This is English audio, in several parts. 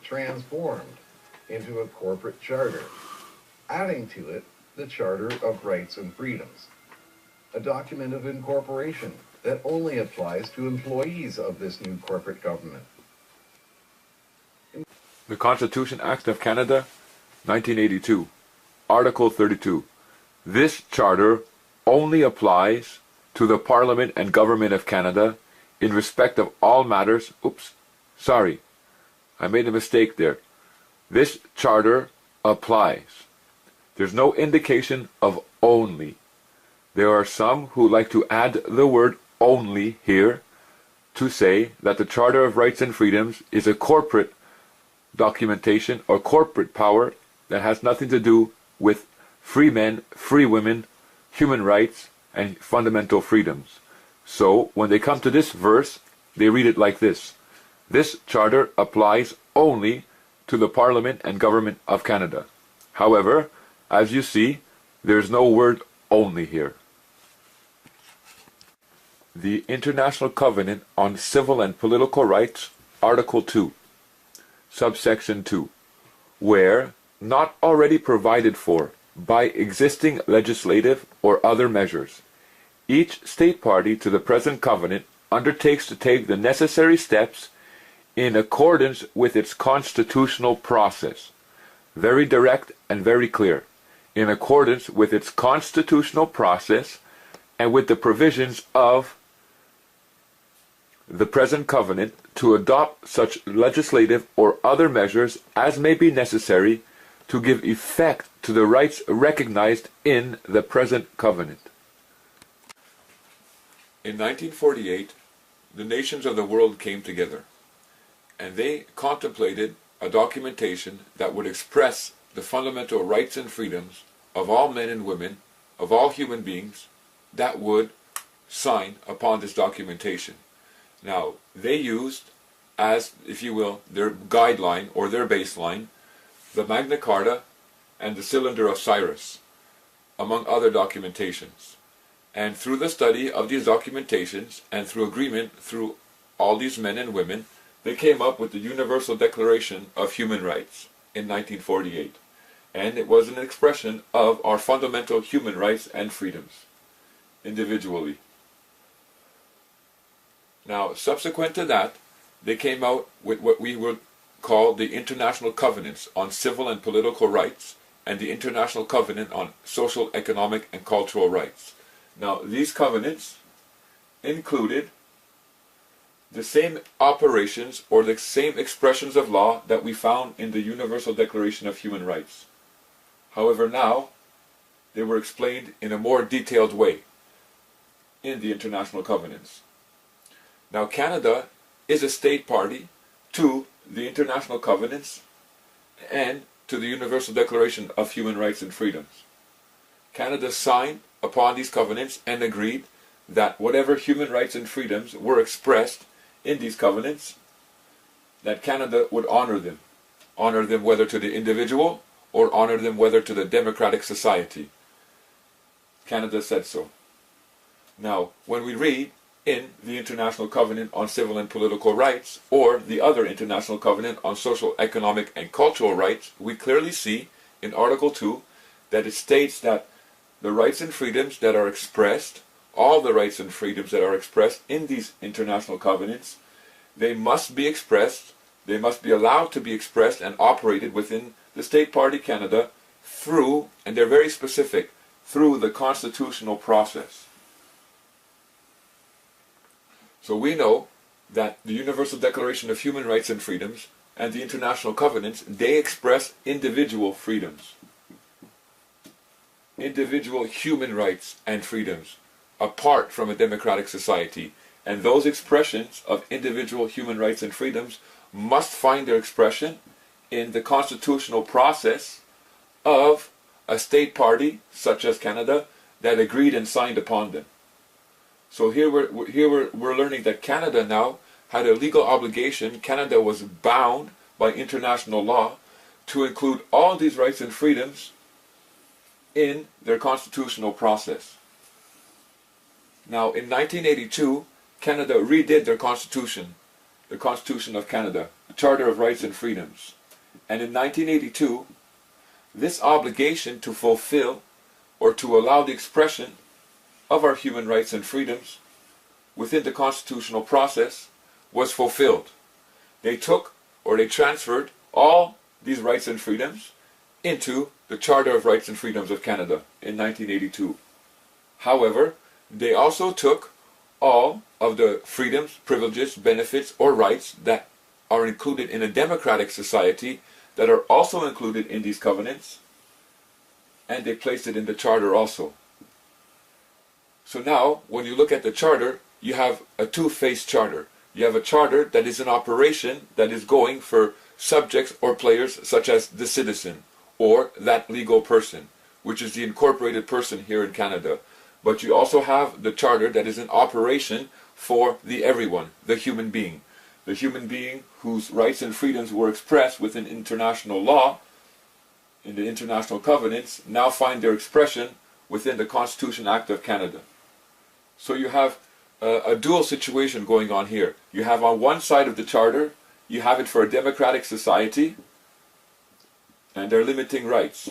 transformed into a corporate charter, adding to it the Charter of Rights and Freedoms, a document of incorporation that only applies to employees of this new corporate government. The Constitution Act of Canada, 1982, Article 32. This charter only applies to the Parliament and Government of Canada in respect of all matters. I made a mistake there. This charter applies. There's no indication of only. There are some who like to add the word only here to say that the Charter of Rights and Freedoms is a corporate documentation or corporate power that has nothing to do with free men, free women, human rights, and fundamental freedoms. So when they come to this verse, they read it like this. This charter applies only to the Parliament and Government of Canada. However, as you see, there's no word only here. The International Covenant on Civil and Political Rights, Article 2, Subsection 2, where not already provided for by existing legislative or other measures, each state party to the present covenant undertakes to take the necessary steps in accordance with its constitutional process. Very direct and very clear. In accordance with its constitutional process and with the provisions of the present covenant to adopt such legislative or other measures as may be necessary to give effect to the rights recognized in the present covenant. In 1948, the nations of the world came together, and they contemplated a documentation that would express the fundamental rights and freedoms of all men and women, of all human beings, that would sign upon this documentation. Now, they used as, if you will, their guideline or their baseline, the Magna Carta and the Cylinder of Cyrus, among other documentations. And through the study of these documentations and through agreement through all these men and women, they came up with the Universal Declaration of Human Rights in 1948. And it was an expression of our fundamental human rights and freedoms, individually. Now, subsequent to that, they came out with what we would call the International Covenants on Civil and Political Rights and the International Covenant on Social, Economic, and Cultural Rights. Now, these covenants included the same operations or the same expressions of law that we found in the Universal Declaration of Human Rights. However, now, they were explained in a more detailed way in the International Covenants. Now, Canada is a state party to the International Covenants and to the Universal Declaration of Human Rights and Freedoms. Canada signed upon these covenants and agreed that whatever human rights and freedoms were expressed in these covenants, that Canada would honor them whether to the individual or honor them whether to the democratic society. Canada said so. Now, when we read in the International Covenant on Civil and Political Rights, or the other International Covenant on Social, Economic, and Cultural Rights, we clearly see in Article 2 that it states that the rights and freedoms that are expressed, all the rights and freedoms that are expressed in these international covenants, they must be expressed, they must be allowed to be expressed and operated within the state party Canada through, and they're very specific, through the constitutional process. So we know that the Universal Declaration of Human Rights and Freedoms and the International Covenants, they express individual freedoms, individual human rights and freedoms, apart from a democratic society. And those expressions of individual human rights and freedoms must find their expression in the constitutional process of a state party, such as Canada, that agreed and signed upon them. So here we're learning that Canada now had a legal obligation. Canada was bound by international law to include all these rights and freedoms in their constitutional process. Now, in 1982, Canada redid their constitution, the Constitution of Canada. Charter of Rights and Freedoms. And in 1982, this obligation to fulfill or to allow the expression of our human rights and freedoms within the constitutional process was fulfilled. They took or they transferred all these rights and freedoms into the Charter of Rights and Freedoms of Canada in 1982. However, they also took all of the freedoms, privileges, benefits, or rights that are included in a democratic society that are also included in these covenants, and they placed it in the Charter also. So now, when you look at the Charter, you have a two-faced Charter. You have a Charter that is in operation, that is going for subjects or players such as the citizen, or that legal person, which is the incorporated person here in Canada. But you also have the Charter that is in operation for the everyone, the human being. The human being whose rights and freedoms were expressed within international law, in the international covenants, now find their expression within the Constitution Act of Canada. So you have a dual situation going on here. You have on one side of the Charter, you have it for a democratic society, and they're limiting rights.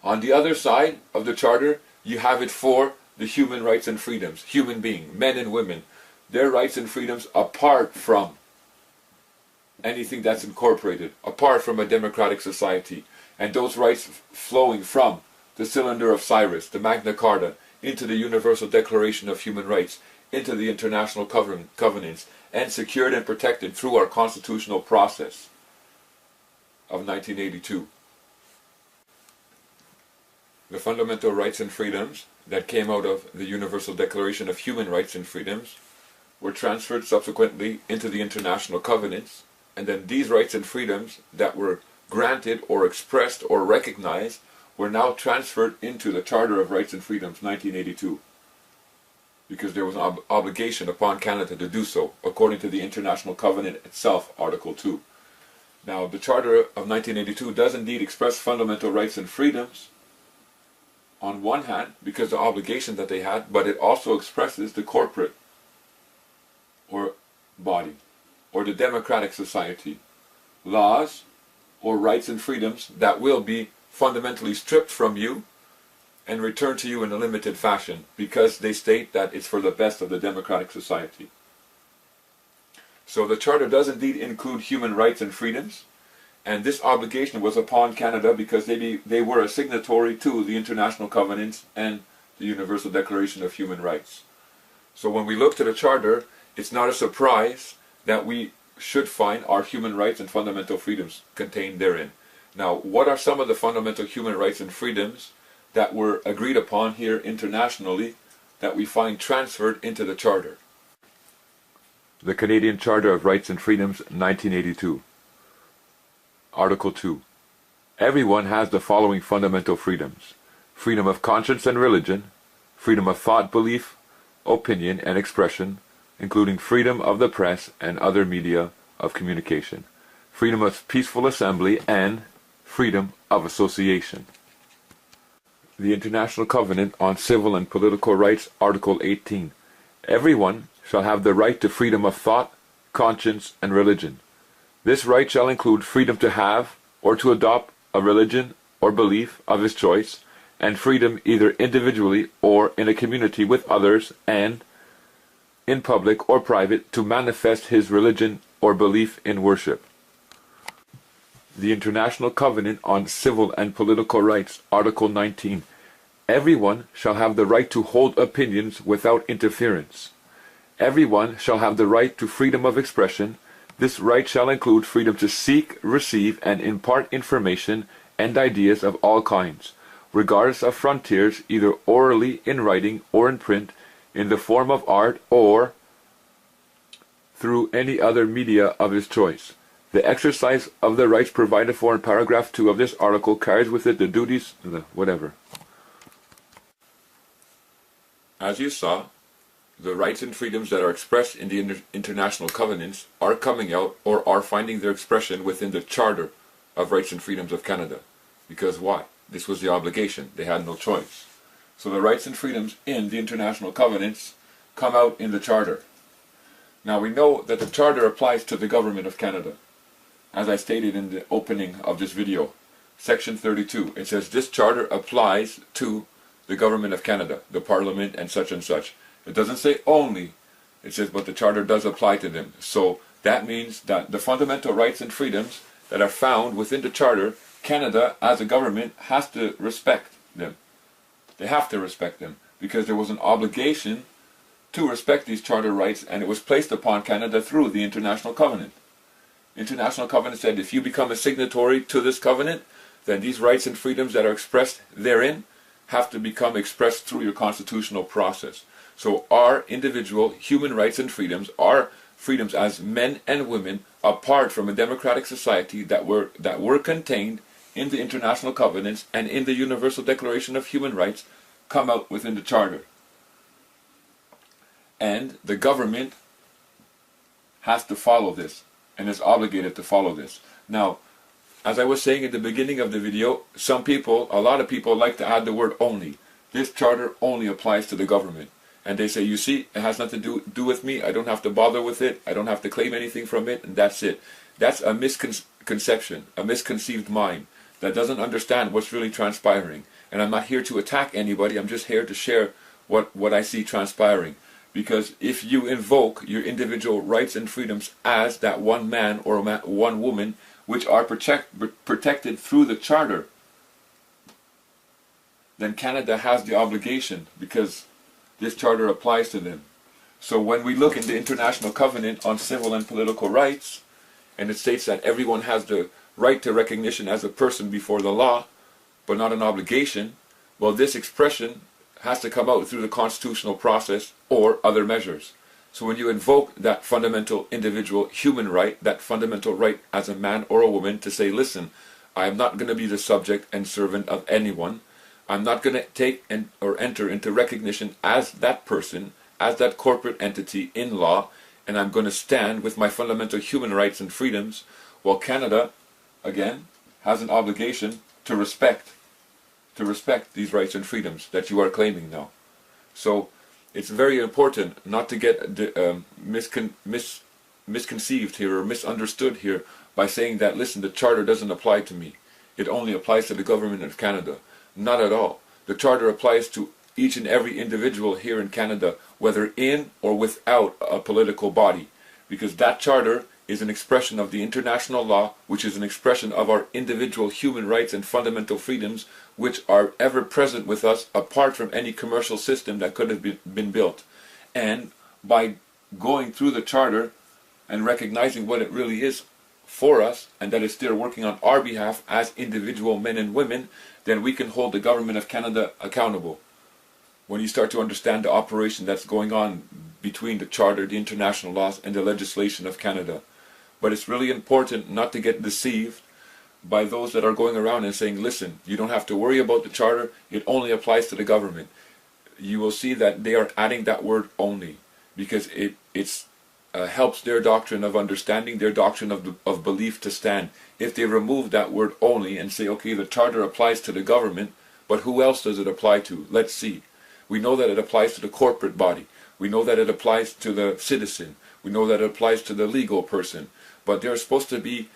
On the other side of the Charter, you have it for the human rights and freedoms, human being, men and women, their rights and freedoms apart from anything that's incorporated, apart from a democratic society, and those rights flowing from the Cylinder of Cyrus, the Magna Carta, into the Universal Declaration of Human Rights, into the international covenants, and secured and protected through our constitutional process of 1982. The fundamental rights and freedoms that came out of the Universal Declaration of Human Rights and Freedoms were transferred subsequently into the international covenants, and then these rights and freedoms that were granted or expressed or recognized were now transferred into the Charter of Rights and Freedoms 1982, because there was an obligation upon Canada to do so, according to the International Covenant itself, Article 2. Now, the Charter of 1982 does indeed express fundamental rights and freedoms, on one hand, because of the obligation that they had, but it also expresses the corporate or body, or the democratic society, laws or rights and freedoms that will be fundamentally stripped from you and returned to you in a limited fashion, because they state that it's for the best of the democratic society. So the Charter does indeed include human rights and freedoms, and this obligation was upon Canada because they were a signatory to the international covenants and the Universal Declaration of Human Rights. So when we look to the Charter, it's not a surprise that we should find our human rights and fundamental freedoms contained therein. Now, what are some of the fundamental human rights and freedoms that were agreed upon here internationally that we find transferred into the Charter? The Canadian Charter of Rights and Freedoms, 1982. Article 2. Everyone has the following fundamental freedoms: freedom of conscience and religion, freedom of thought, belief, opinion, and expression, including freedom of the press and other media of communication, freedom of peaceful assembly, and freedom of association. The International Covenant on Civil and Political Rights, Article 18. Everyone shall have the right to freedom of thought, conscience, and religion. This right shall include freedom to have or to adopt a religion or belief of his choice, and freedom either individually or in a community with others, and in public or private, to manifest his religion or belief in worship. The International Covenant on Civil and Political Rights, Article 19. Everyone shall have the right to hold opinions without interference. Everyone shall have the right to freedom of expression. This right shall include freedom to seek, receive, and impart information and ideas of all kinds, regardless of frontiers, either orally, in writing, or in print, in the form of art, or through any other media of his choice. The exercise of the rights provided for in paragraph 2 of this article carries with it the duties, whatever. As you saw, the rights and freedoms that are expressed in the international covenants are coming out or are finding their expression within the Charter of Rights and Freedoms of Canada. Because why? This was the obligation. They had no choice. So the rights and freedoms in the international covenants come out in the Charter. Now we know that the Charter applies to the Government of Canada. As I stated in the opening of this video, Section 32, it says this Charter applies to the Government of Canada, the Parliament and such and such. It doesn't say only, it says but the Charter does apply to them. So that means that the fundamental rights and freedoms that are found within the Charter, Canada as a government has to respect them. They have to respect them because there was an obligation to respect these Charter rights, and it was placed upon Canada through the International Covenant. International Covenant said if you become a signatory to this covenant, then these rights and freedoms that are expressed therein have to become expressed through your constitutional process. So our individual human rights and freedoms are freedoms as men and women apart from a democratic society that were contained in the International Covenants and in the Universal Declaration of Human Rights come out within the Charter. And the government has to follow this and is obligated to follow this. Now, as I was saying at the beginning of the video, a lot of people like to add the word only. This Charter only applies to the government. And they say, you see, it has nothing to do with me. I don't have to bother with it. I don't have to claim anything from it. And that's it. That's a misconception, a misconceived mind that doesn't understand what's really transpiring. And I'm not here to attack anybody. I'm just here to share what I see transpiring. Because if you invoke your individual rights and freedoms as that one man or one woman, which are protected through the Charter, then Canada has the obligation, because this Charter applies to them. So when we look in the International Covenant on Civil and Political Rights, and it states that everyone has the right to recognition as a person before the law, but not an obligation, well, this expression has to come out through the constitutional process or other measures. So when you invoke that fundamental individual human right, that fundamental right as a man or a woman to say, listen, I am not going to be the subject and servant of anyone. I'm not going to take or enter into recognition as that person, as that corporate entity in law, and I'm going to stand with my fundamental human rights and freedoms, while Canada, again, has an obligation to respect these rights and freedoms that you are claiming now. So it's very important not to get misconceived here or misunderstood here by saying that, listen, the Charter doesn't apply to me. It only applies to the Government of Canada. Not at all. The Charter applies to each and every individual here in Canada, whether in or without a political body, because that Charter is an expression of the international law, which is an expression of our individual human rights and fundamental freedoms, which are ever present with us apart from any commercial system that could have been built. And by going through the Charter and recognizing what it really is for us, and that it's still working on our behalf as individual men and women, then we can hold the Government of Canada accountable. When you start to understand the operation that's going on between the Charter, the international laws, and the legislation of Canada. But it's really important not to get deceived by those that are going around and saying, listen, you don't have to worry about the Charter, it only applies to the government. You will see that they are adding that word only, because it helps their doctrine of understanding, their doctrine of belief to stand. If they remove that word only and say, okay, the Charter applies to the government, but who else does it apply to? Let's see. We know that it applies to the corporate body. We know that it applies to the citizen. We know that it applies to the legal person. But there are supposed to be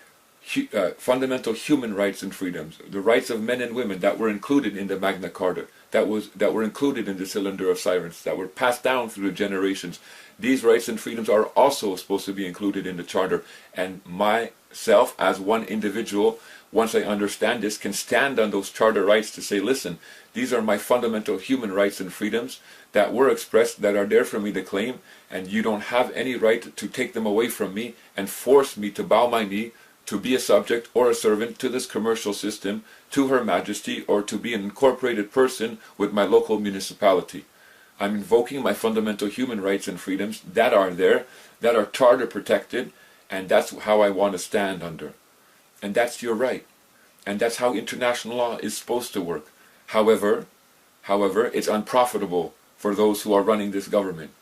fundamental human rights and freedoms, the rights of men and women that were included in the Magna Carta, that were included in the Cylinder of Silence, that were passed down through the generations. These rights and freedoms are also supposed to be included in the Charter. And myself, as one individual, once I understand this, can stand on those Charter rights to say, listen, these are my fundamental human rights and freedoms that were expressed, that are there for me to claim, and you don't have any right to take them away from me and force me to bow my knee to be a subject or a servant to this commercial system, to Her Majesty, or to be an incorporated person with my local municipality. I'm invoking my fundamental human rights and freedoms that are there, that are Charter protected, and that's how I want to stand under. And that's your right. And that's how international law is supposed to work. However, it's unprofitable for those who are running this government.